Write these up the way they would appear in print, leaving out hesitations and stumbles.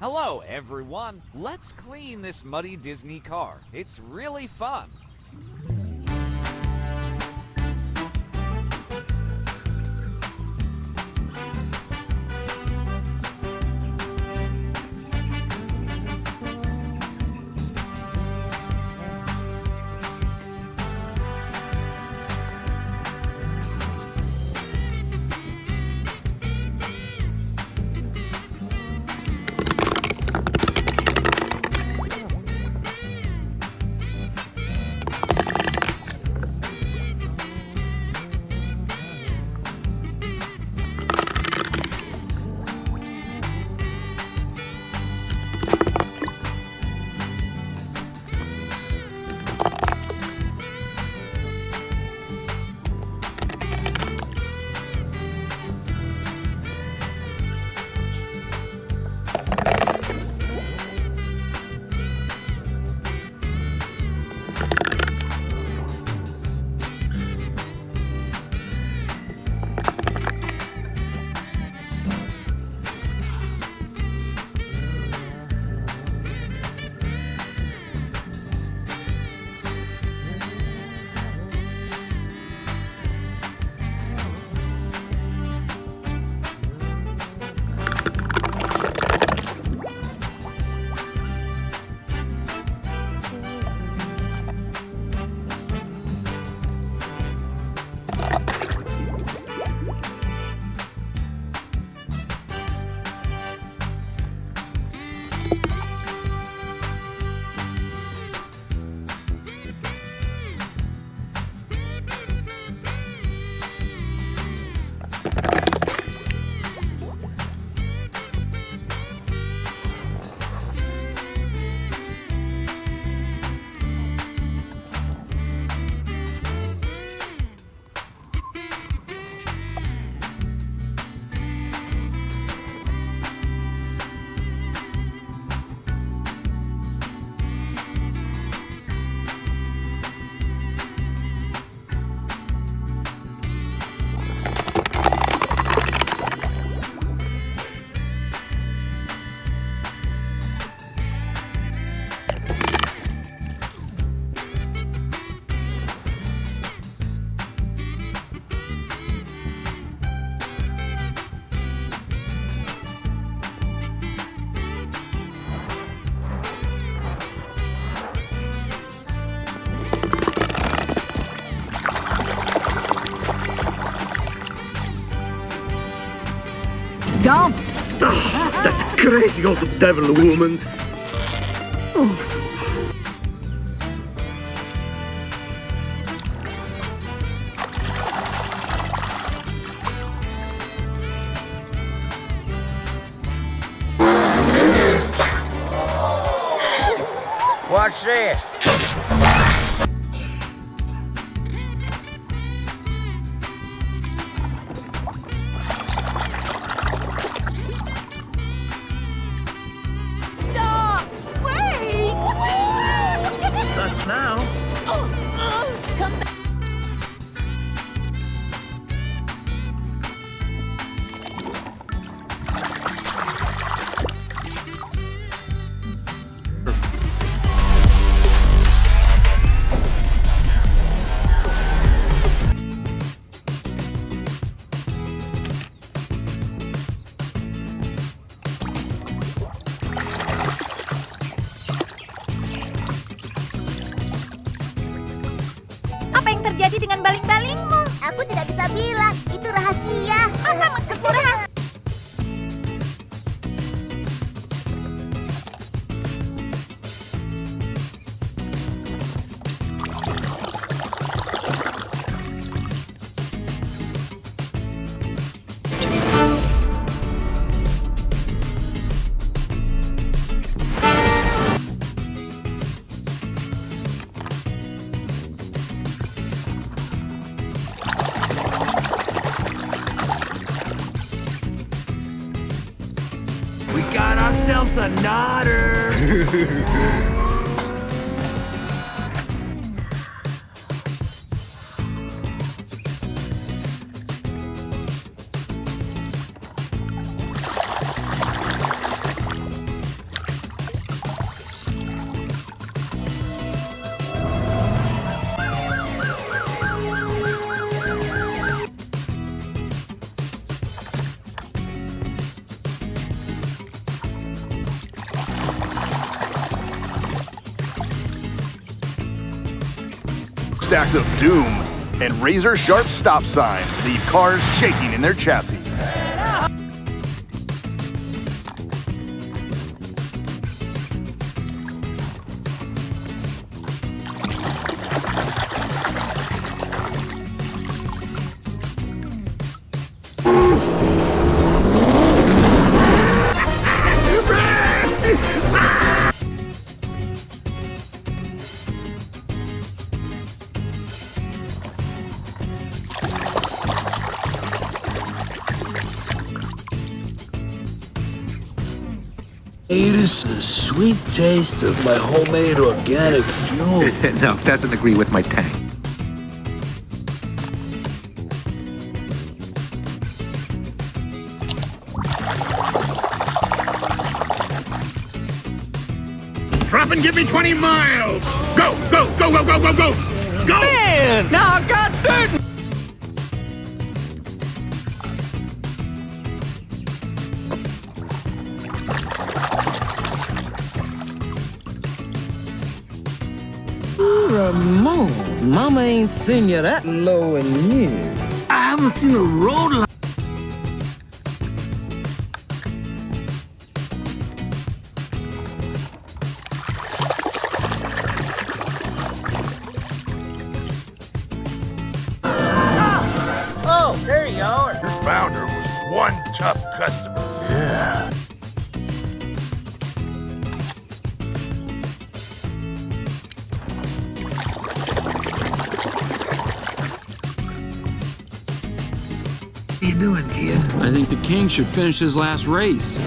Hello, everyone. Let's clean this muddy Disney car. It's really fun. Dump! That crazy old devil woman! Watch this. Stop! Wait! Not now. Come back. Apa yang terjadi dengan baling-balingmu? Aku tidak bisa bilang, itu rahasia. Apa maksudmu rahasia? We got ourselves a nodder. smokestacks of doom and razor-sharp stop signs leave cars shaking in their chassis. It is the sweet taste of my homemade organic fuel. No, doesn't agree with my tank. Drop and give me 20 miles! Go, go, go, go, go, go, go! Go! Man, now I got dirt. Ramon, Mama ain't seen you that low in years. I haven't seen a road like. Oh, there you are. Your founder was one tough customer. Yeah. What are you doing, kid? I think the king should finish his last race.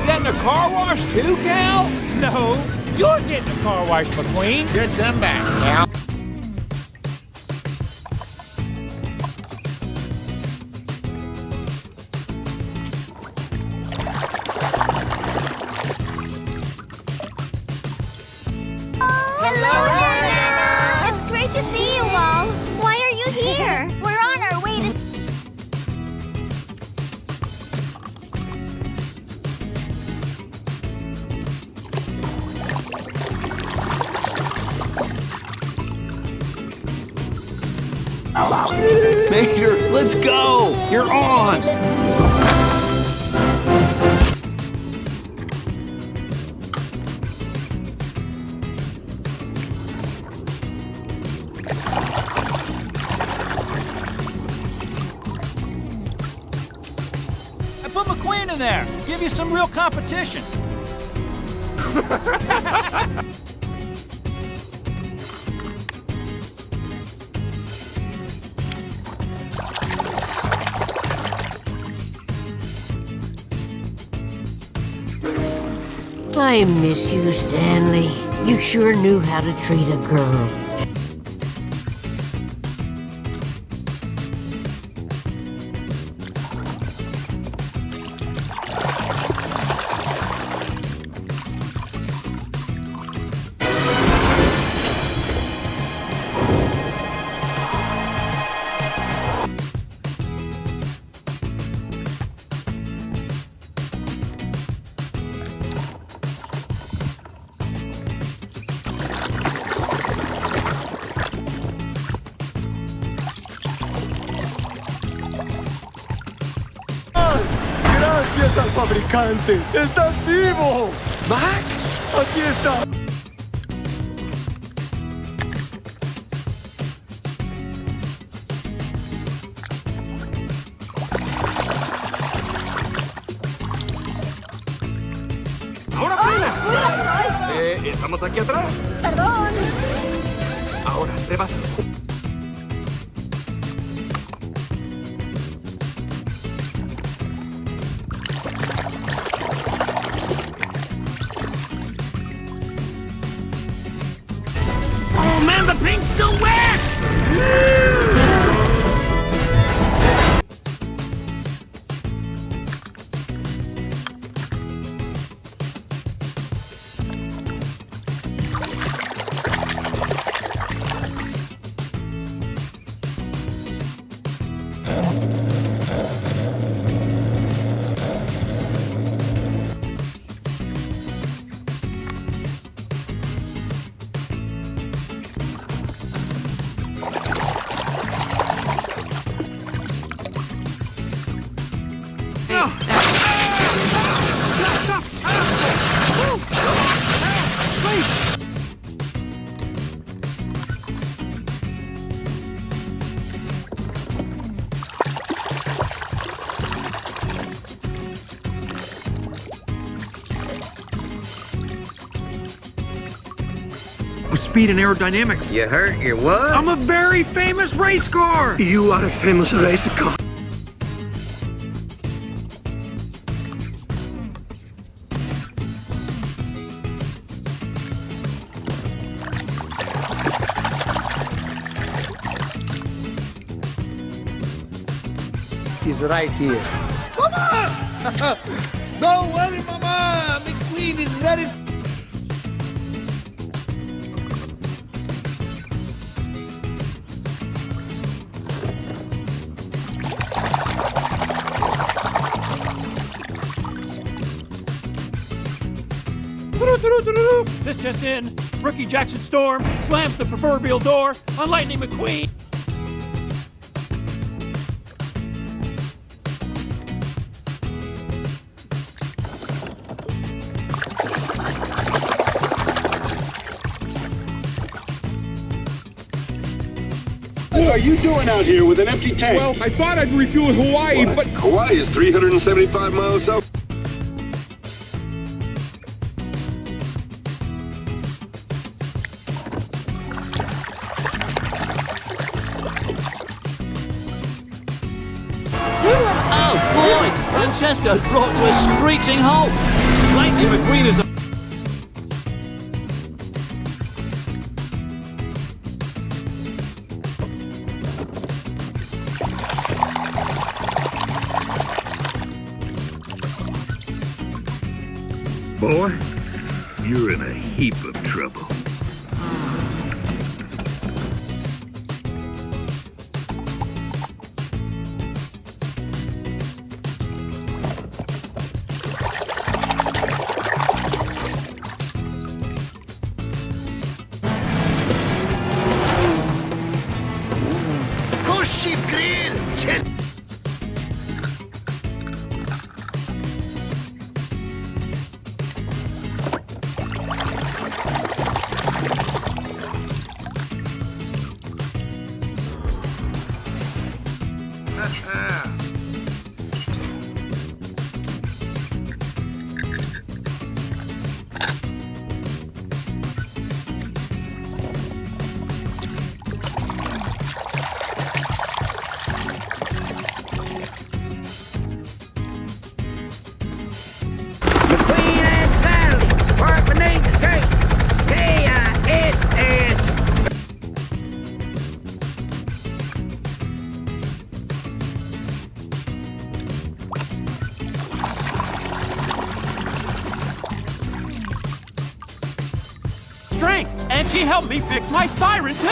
Getting a car wash too, Cal? No, you're getting a car wash, McQueen. Get them back, Cal. Hello, Nana. It's great to see you all. Why are you here? We're on our way to... Mater, let's go! You're on! I put McQueen in there. Give you some real competition. I miss you, Stanley. You sure knew how to treat a girl. Gracias al fabricante. ¡Estás vivo! Mac, aquí está. ¡Ahora frena! Estamos aquí atrás. Perdón. Ahora, rebásalos. Oh man, the paint's still wet! with speed and aerodynamics. You hurt your what? I'm a very famous race car. You are a famous race car. He's right here. Mama! Don't worry, Mama! McQueen is ready. This just in. Rookie Jackson Storm slams the proverbial door on Lightning McQueen. What are you doing out here with an empty tank? Well, I thought I'd refuel in Hawaii, but Hawaii is 375 miles south. Oh boy! Francesco brought to a screeching halt. Lightning McQueen is a... Boy, you're in a heap of trouble. Koshi grill! McQueen and Sally, part beneath the tank. K-I-S-S. strength, and she helped me fix my siren too.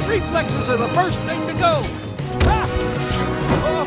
Reflexes are the first thing to go. Ah! Oh!